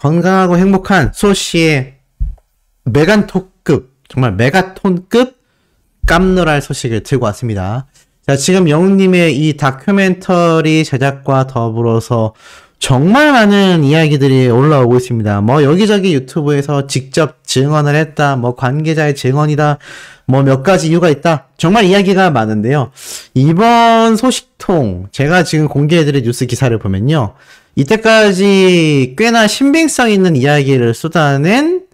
건강하고 행복한 소씨의 메간톤급, 정말 메가톤급 깜놀할 소식을 들고 왔습니다. 자, 지금 영웅님의 이 다큐멘터리 제작과 더불어서 정말 많은 이야기들이 올라오고 있습니다. 뭐 여기저기 유튜브에서 직접 증언을 했다, 뭐 관계자의 증언이다, 뭐 몇 가지 이유가 있다. 정말 이야기가 많은데요. 이번 소식통, 제가 지금 공개해드린 뉴스 기사를 보면요, 이때까지 꽤나 신빙성 있는 이야기를 쏟아낸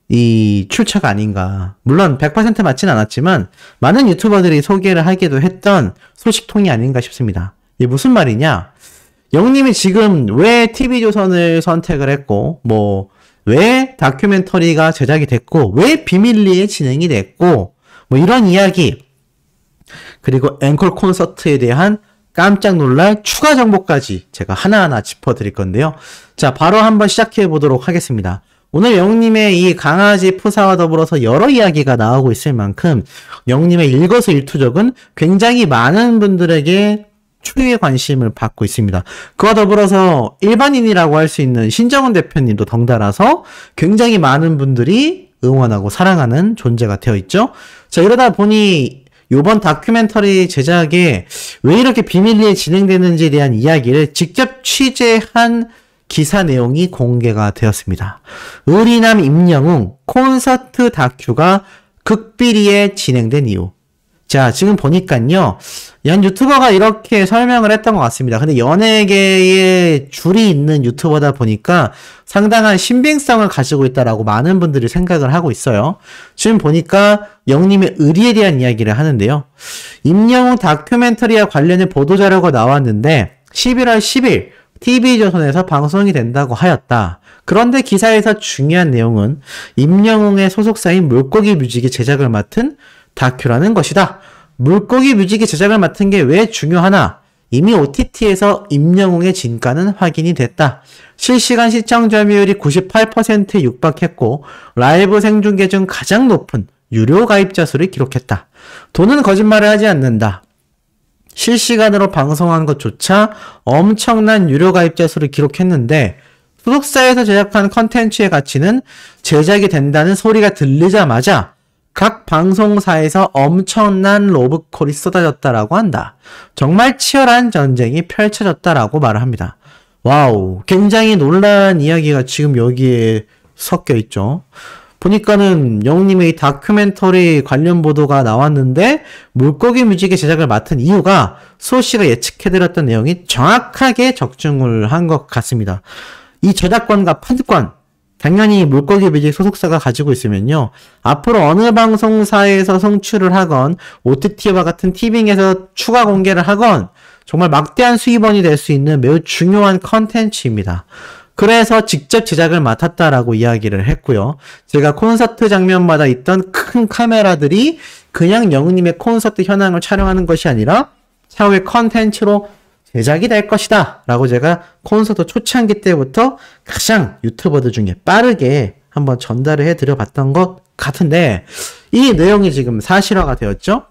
이 출처가 아닌가. 물론 100% 맞진 않았지만 많은 유튜버들이 소개를 하기도 했던 소식통이 아닌가 싶습니다. 이게 무슨 말이냐? 영님이 지금 왜 TV조선을 선택을 했고, 뭐 왜 다큐멘터리가 제작이 됐고, 왜 비밀리에 진행이 됐고, 뭐 이런 이야기, 그리고 앵콜 콘서트에 대한 깜짝 놀랄 추가 정보까지 제가 하나하나 짚어드릴 건데요. 자, 바로 한번 시작해 보도록 하겠습니다. 오늘 영님의 이 강아지 프사와 더불어서 여러 이야기가 나오고 있을 만큼 영님의 일거수일투족은 굉장히 많은 분들에게 초유의 관심을 받고 있습니다. 그와 더불어서 일반인이라고 할 수 있는 신정훈 대표님도 덩달아서 굉장히 많은 분들이 응원하고 사랑하는 존재가 되어 있죠. 자, 이러다 보니 이번 다큐멘터리 제작에 왜 이렇게 비밀리에 진행되는지에 대한 이야기를 직접 취재한 기사 내용이 공개가 되었습니다. 의리남 임영웅 콘서트 다큐가 극비리에 진행된 이유. 자, 지금 보니까요, 연 유튜버가 이렇게 설명을 했던 것 같습니다. 근데 연예계에 줄이 있는 유튜버다 보니까 상당한 신빙성을 가지고 있다라고 많은 분들이 생각을 하고 있어요. 지금 보니까 영님의 의리에 대한 이야기를 하는데요. 임영웅 다큐멘터리와 관련해 보도자료가 나왔는데 11월 10일 TV조선에서 방송이 된다고 하였다. 그런데 기사에서 중요한 내용은 임영웅의 소속사인 물고기 뮤직이 제작을 맡은 다큐라는 것이다. 물고기 뮤직이 제작을 맡은 게 왜 중요하나? 이미 OTT에서 임영웅의 진가는 확인이 됐다. 실시간 시청 점유율이 98%에 육박했고 라이브 생중계 중 가장 높은 유료 가입자 수를 기록했다. 돈은 거짓말을 하지 않는다. 실시간으로 방송한 것조차 엄청난 유료 가입자 수를 기록했는데 소속사에서 제작한 컨텐츠의 가치는 제작이 된다는 소리가 들리자마자 각 방송사에서 엄청난 로브콜이 쏟아졌다라고 한다. 정말 치열한 전쟁이 펼쳐졌다라고 말을 합니다. 와우, 굉장히 놀라운 이야기가 지금 여기에 섞여 있죠. 보니까는 영웅님의 이 다큐멘터리 관련 보도가 나왔는데 물고기 뮤직의 제작을 맡은 이유가 소씨가 예측해드렸던 내용이 정확하게 적중을 한 것 같습니다. 이 저작권과 판권, 당연히 물고기 뮤직 소속사가 가지고 있으면요, 앞으로 어느 방송사에서 송출을 하건 OTT와 같은 티빙에서 추가 공개를 하건 정말 막대한 수입원이 될 수 있는 매우 중요한 컨텐츠입니다. 그래서 직접 제작을 맡았다라고 이야기를 했고요. 제가 콘서트 장면마다 있던 큰 카메라들이 그냥 영웅님의 콘서트 현황을 촬영하는 것이 아니라 차후에 컨텐츠로 제작이 될 것이다 라고 제가 콘서트 초창기 때부터 가장 유튜버들 중에 빠르게 한번 전달을 해드려 봤던 것 같은데, 이 내용이 지금 사실화가 되었죠.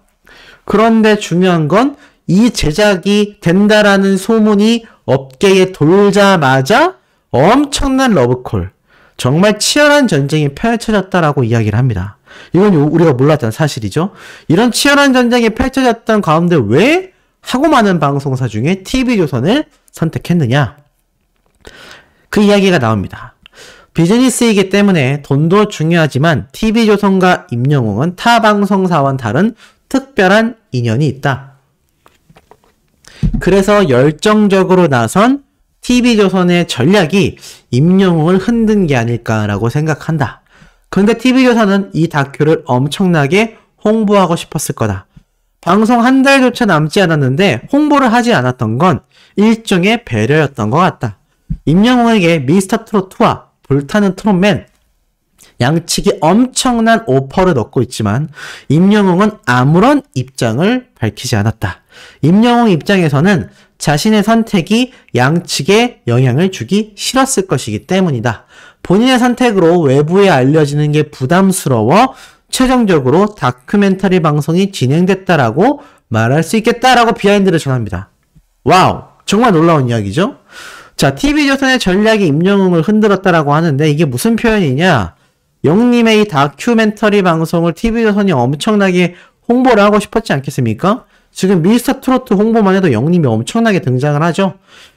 그런데 중요한 건 이 제작이 된다라는 소문이 업계에 돌자마자 엄청난 러브콜, 정말 치열한 전쟁이 펼쳐졌다라고 이야기를 합니다. 이건 우리가 몰랐던 사실이죠. 이런 치열한 전쟁이 펼쳐졌던 가운데 왜 하고 많은 방송사 중에 TV조선을 선택했느냐? 그 이야기가 나옵니다. 비즈니스이기 때문에 돈도 중요하지만 TV조선과 임영웅은 타 방송사와는 다른 특별한 인연이 있다. 그래서 열정적으로 나선 TV조선의 전략이 임영웅을 흔든 게 아닐까라고 생각한다. 그런데 TV조선은 이 다큐를 엄청나게 홍보하고 싶었을 거다. 방송 한 달조차 남지 않았는데 홍보를 하지 않았던 건 일종의 배려였던 것 같다. 임영웅에게 미스터트롯2와 불타는 트롯맨, 양측이 엄청난 오퍼를 넣고 있지만 임영웅은 아무런 입장을 밝히지 않았다. 임영웅 입장에서는 자신의 선택이 양측에 영향을 주기 싫었을 것이기 때문이다. 본인의 선택으로 외부에 알려지는 게 부담스러워 최종적으로 다큐멘터리 방송이 진행됐다라고 말할 수 있겠다라고 비하인드를 전합니다. 와우, 정말 놀라운 이야기죠? 자, TV조선의 전략이 임영웅을 흔들었다라고 하는데 이게 무슨 표현이냐? 영님의 이 다큐멘터리 방송을 TV조선이 엄청나게 홍보를 하고 싶었지 않겠습니까? 지금 미스터 트로트 홍보만 해도 영님이 엄청나게 등장을 하죠.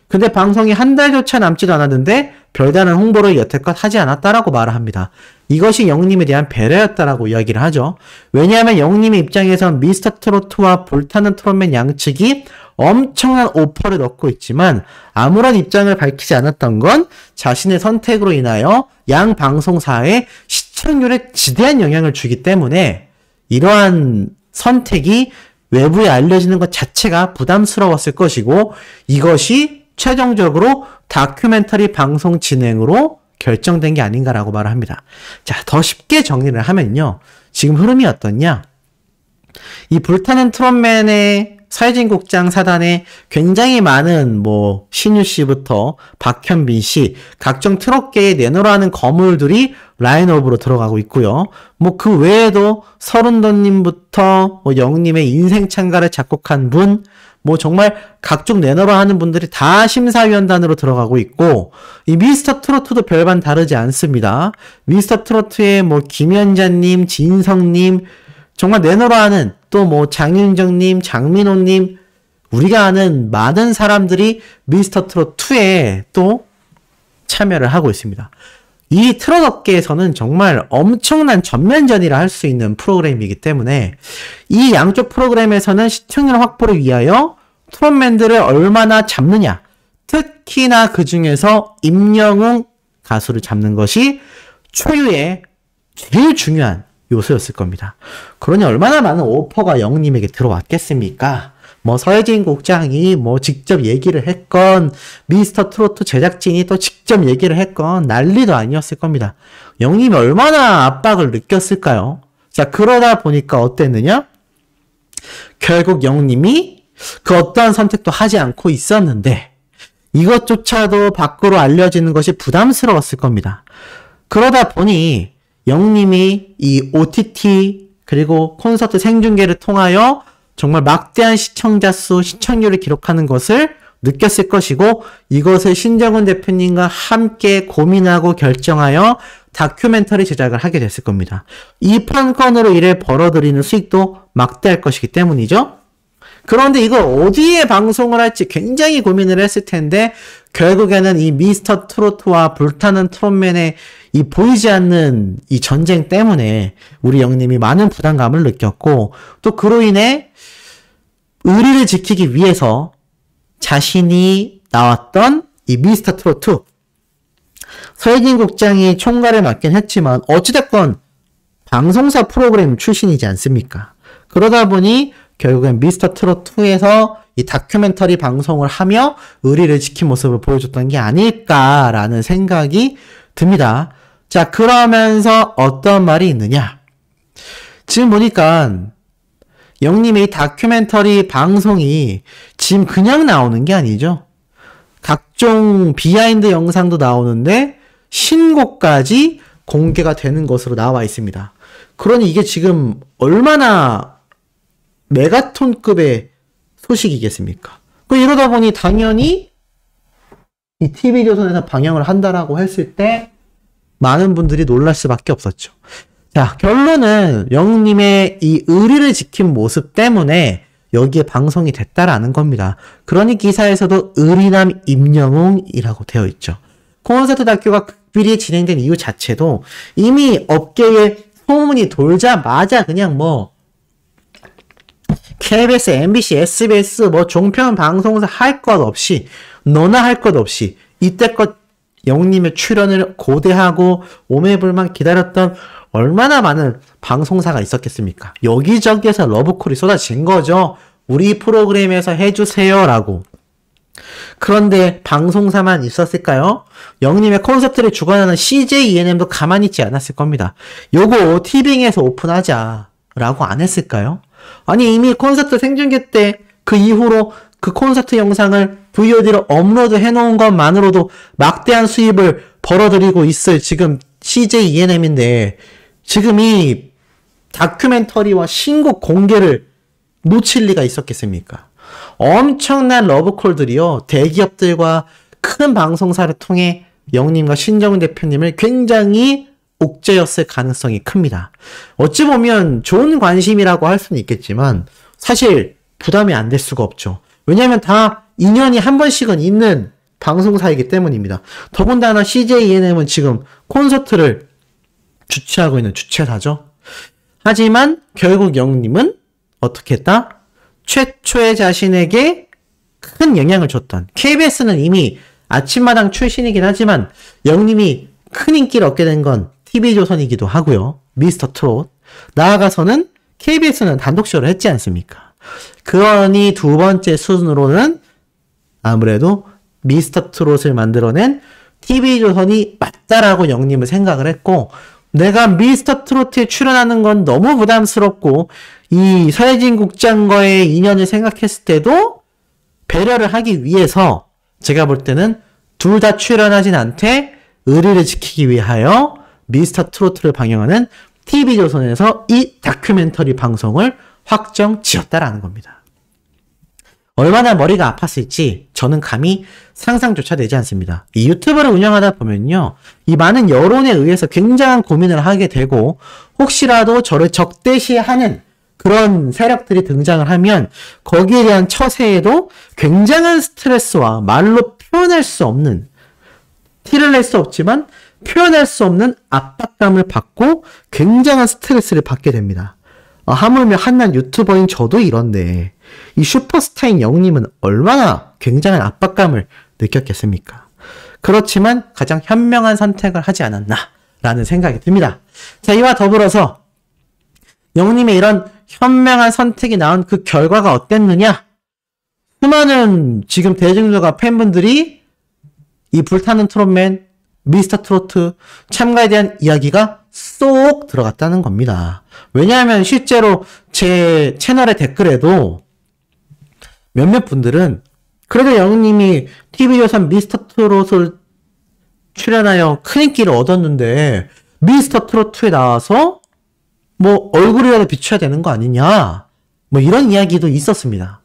근데 방송이 한 달조차 남지도 않았는데 별다른 홍보를 여태껏 하지 않았다라고 말을 합니다. 이것이 영님에 대한 배려였다라고 이야기를 하죠. 왜냐하면 영님의 입장에선 미스터 트로트와 불타는 트롯맨 양측이 엄청난 오퍼를 넣고 있지만 아무런 입장을 밝히지 않았던 건 자신의 선택으로 인하여 양 방송사의 시청률에 지대한 영향을 주기 때문에 이러한 선택이 외부에 알려지는 것 자체가 부담스러웠을 것이고 이것이 최종적으로 다큐멘터리 방송 진행으로 결정된 게 아닌가라고 말을 합니다. 자, 더 쉽게 정리를 하면요. 지금 흐름이 어떻냐? 이 불타는 트롯맨의 서혜진 국장 사단에 굉장히 많은 신유 씨부터 박현빈 씨, 각종 트롯계에 내놓으라는 거물들이 라인업으로 들어가고 있고요. 그 외에도 서른도님부터 영님의 인생 찬가를 작곡한 분, 정말 각종 내놓으라 하는 분들이 다 심사위원단으로 들어가고 있고, 이 미스터 트로트도 별반 다르지 않습니다. 미스터 트로트에 김연자님, 진성님, 정말 내놓으라 하는 또 장윤정님, 장민호님, 우리가 아는 많은 사람들이 미스터 트롯 2에 또 참여를 하고 있습니다. 이 트롯 업계에서는 정말 엄청난 전면전이라 할 수 있는 프로그램이기 때문에 이 양쪽 프로그램에서는 시청률 확보를 위하여 트롯맨들을 얼마나 잡느냐, 특히나 그 중에서 임영웅 가수를 잡는 것이 최후의 제일 중요한 요소였을 겁니다. 그러니 얼마나 많은 오퍼가 영님에게 들어왔겠습니까? 서혜진 국장이 직접 얘기를 했건, 미스터 트로트 제작진이 또 직접 얘기를 했건, 난리도 아니었을 겁니다. 영님이 얼마나 압박을 느꼈을까요? 자, 그러다 보니까 어땠느냐? 결국 영님이 그 어떠한 선택도 하지 않고 있었는데, 이것조차도 밖으로 알려지는 것이 부담스러웠을 겁니다. 그러다 보니, 영님이 이 OTT, 그리고 콘서트 생중계를 통하여 정말 막대한 시청자 수, 시청률을 기록하는 것을 느꼈을 것이고 이것을 신정훈 대표님과 함께 고민하고 결정하여 다큐멘터리 제작을 하게 됐을 겁니다. 이 판권으로 이를 벌어들이는 수익도 막대할 것이기 때문이죠. 그런데 이걸 어디에 방송을 할지 굉장히 고민을 했을 텐데 결국에는 이 미스터 트로트와 불타는 트롯맨의 이 보이지 않는 이 전쟁 때문에 우리 영님이 많은 부담감을 느꼈고 또 그로 인해 의리를 지키기 위해서 자신이 나왔던 이 미스터 트로트 서혜진 국장이 총괄을 맡긴 했지만 어찌됐건 방송사 프로그램 출신이지 않습니까? 그러다 보니 결국엔 미스터 트롯2에서 이 다큐멘터리 방송을 하며 의리를 지킨 모습을 보여줬던 게 아닐까라는 생각이 듭니다. 자, 그러면서 어떤 말이 있느냐? 지금 보니까 영님의 다큐멘터리 방송이 지금 그냥 나오는 게 아니죠. 각종 비하인드 영상도 나오는데 신곡까지 공개가 되는 것으로 나와 있습니다. 그러니 이게 지금 얼마나 메가톤급의 소식이겠습니까? 이러다 보니 당연히 이 TV조선에서 방영을 한다라고 했을 때 많은 분들이 놀랄 수밖에 없었죠. 자, 결론은 영님의 이 의리를 지킨 모습 때문에 여기에 방송이 됐다라는 겁니다. 그러니 기사에서도 의리남 임영웅이라고 되어 있죠. 콘서트 다큐가 극비리에 진행된 이유 자체도 이미 업계에 소문이 돌자마자 그냥 KBS, MBC, SBS, 종편 방송사 할 것 없이, 너나 할 것 없이, 이때껏 영님의 출연을 고대하고 오매불만 기다렸던 얼마나 많은 방송사가 있었겠습니까? 여기저기에서 러브콜이 쏟아진 거죠. 우리 프로그램에서 해주세요라고. 그런데 방송사만 있었을까요? 영님의 콘서트를 주관하는 CJ ENM도 가만히 있지 않았을 겁니다. 요거 티빙에서 오픈하자라고 안 했을까요? 아니 이미 콘서트 생중계 때 그 이후로 그 콘서트 영상을 VOD로 업로드 해놓은 것만으로도 막대한 수입을 벌어들이고 있을 지금 CJ ENM인데 지금 이 다큐멘터리와 신곡 공개를 놓칠 리가 있었겠습니까? 엄청난 러브콜들이요. 대기업들과 큰 방송사를 통해 영님과 신정훈 대표님을 굉장히 옥죄였을 가능성이 큽니다. 어찌 보면 좋은 관심이라고 할 수는 있겠지만 사실 부담이 안 될 수가 없죠. 왜냐하면 다 2년이 한 번씩은 있는 방송사이기 때문입니다. 더군다나 CJ ENM은 지금 콘서트를 주최하고 있는 주최사죠. 하지만 결국 영님은 어떻게 했다? 최초의 자신에게 큰 영향을 줬던, KBS는 이미 아침마당 출신이긴 하지만 영님이 큰 인기를 얻게 된 건 TV조선이기도 하고요. 미스터 트롯. 나아가서는 KBS는 단독쇼를 했지 않습니까? 그러니 두 번째 순으로는 아무래도 미스터 트롯을 만들어낸 TV조선이 맞다라고 영님은 생각을 했고, 내가 미스터 트로트에 출연하는 건 너무 부담스럽고 이 서혜진 국장과의 인연을 생각했을 때도 배려를 하기 위해서 제가 볼 때는 둘 다 출연하진 않되 의리를 지키기 위하여 미스터 트로트를 방영하는 TV조선에서 이 다큐멘터리 방송을 확정 지었다라는 겁니다. 얼마나 머리가 아팠을지 저는 감히 상상조차 되지 않습니다. 이 유튜브를 운영하다 보면요, 이 많은 여론에 의해서 굉장한 고민을 하게 되고, 혹시라도 저를 적대시하는 그런 세력들이 등장을 하면 거기에 대한 처세에도 굉장한 스트레스와 말로 표현할 수 없는, 티를 낼 수 없지만 표현할 수 없는 압박감을 받고 굉장한 스트레스를 받게 됩니다. 하물며 한낱 유튜버인 저도 이런데 이 슈퍼스타인 영님은 얼마나 굉장한 압박감을 느꼈겠습니까? 그렇지만 가장 현명한 선택을 하지 않았나라는 생각이 듭니다. 자, 이와 더불어서 영님의 이런 현명한 선택이 나온 그 결과가 어땠느냐? 수많은 지금 대중들과 팬분들이 이 불타는 트롯맨, 미스터 트로트 참가에 대한 이야기가 쏙 들어갔다는 겁니다. 왜냐하면 실제로 제 채널의 댓글에도 몇몇 분들은 그래도 영님이 TV조선 미스터 트롯을 출연하여 큰 인기를 얻었는데 미스터 트로트에 나와서 뭐 얼굴이라도 비춰야 되는 거 아니냐, 뭐 이런 이야기도 있었습니다.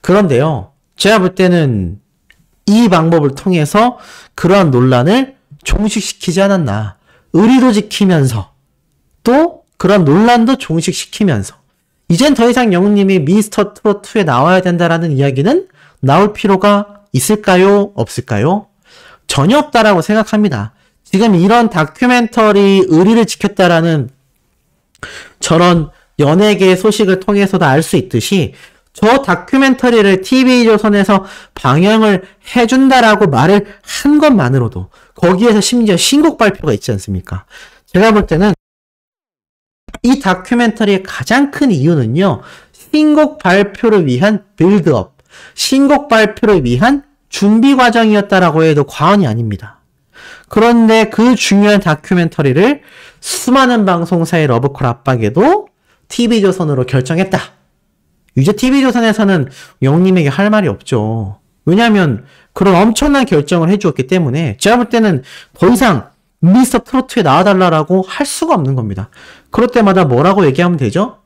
그런데요, 제가 볼 때는 이 방법을 통해서 그러한 논란을 종식시키지 않았나. 의리도 지키면서 또 그런 논란도 종식시키면서 이젠 더 이상 영웅님이 미스터 트롯2에 나와야 된다라는 이야기는 나올 필요가 있을까요? 없을까요? 전혀 없다라고 생각합니다. 지금 이런 다큐멘터리 의리를 지켰다라는 저런 연예계 소식을 통해서도 알 수 있듯이 저 다큐멘터리를 TV조선에서 방영을 해준다라고 말을 한 것만으로도 거기에서 심지어 신곡 발표가 있지 않습니까? 제가 볼 때는 이 다큐멘터리의 가장 큰 이유는요, 신곡 발표를 위한 빌드업, 신곡 발표를 위한 준비 과정이었다라고 해도 과언이 아닙니다. 그런데 그 중요한 다큐멘터리를 수많은 방송사의 러브콜 압박에도 TV조선으로 결정했다. 이제 TV조선에서는 영웅님에게 할 말이 없죠. 왜냐하면 그런 엄청난 결정을 해주었기 때문에 제가 볼 때는 더 이상 미스터 트로트에 나와달라고 할 수가 없는 겁니다. 그럴 때마다 뭐라고 얘기하면 되죠?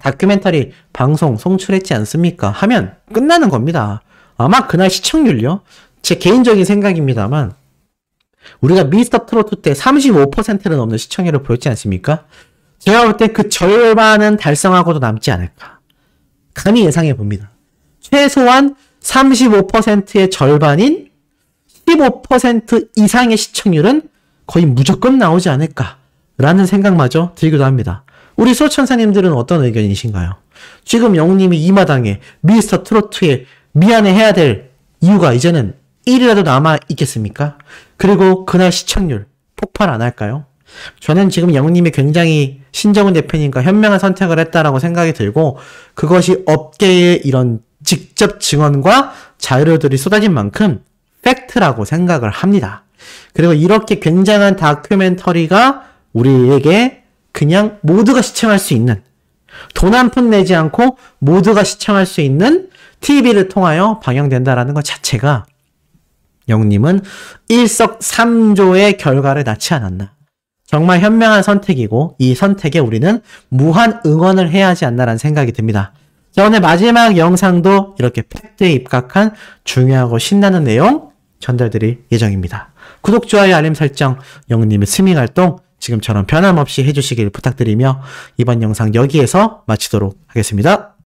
다큐멘터리 방송 송출했지 않습니까? 하면 끝나는 겁니다. 아마 그날 시청률요, 제 개인적인 생각입니다만 우리가 미스터 트로트 때 35%는 넘는 시청률을 보였지 않습니까? 제가 볼 때 그 절반은 달성하고도 남지 않을까. 감히 예상해 봅니다. 최소한 35%의 절반인 15% 이상의 시청률은 거의 무조건 나오지 않을까라는 생각마저 들기도 합니다. 우리 수호천사님들은 어떤 의견이신가요? 지금 영웅님이 이 마당에 미스터 트로트에 미안해해야 될 이유가 이제는 1이라도 남아 있겠습니까? 그리고 그날 시청률 폭발 안 할까요? 저는 지금 영웅님이 굉장히 신정훈 대표님과 현명한 선택을 했다라고 생각이 들고, 그것이 업계의 이런 직접 증언과 자료들이 쏟아진 만큼 팩트라고 생각을 합니다. 그리고 이렇게 굉장한 다큐멘터리가 우리에게 그냥 모두가 시청할 수 있는, 돈 한 푼 내지 않고 모두가 시청할 수 있는 TV를 통하여 방영된다라는 것 자체가 영웅님은 일석삼조의 결과를 낳지 않았나. 정말 현명한 선택이고 이 선택에 우리는 무한 응원을 해야 하지 않나라는 생각이 듭니다. 자, 오늘 마지막 영상도 이렇게 팩트에 입각한 중요하고 신나는 내용 전달드릴 예정입니다. 구독, 좋아요, 알림 설정, 영님의 스밍 활동 지금처럼 변함없이 해주시길 부탁드리며 이번 영상 여기에서 마치도록 하겠습니다.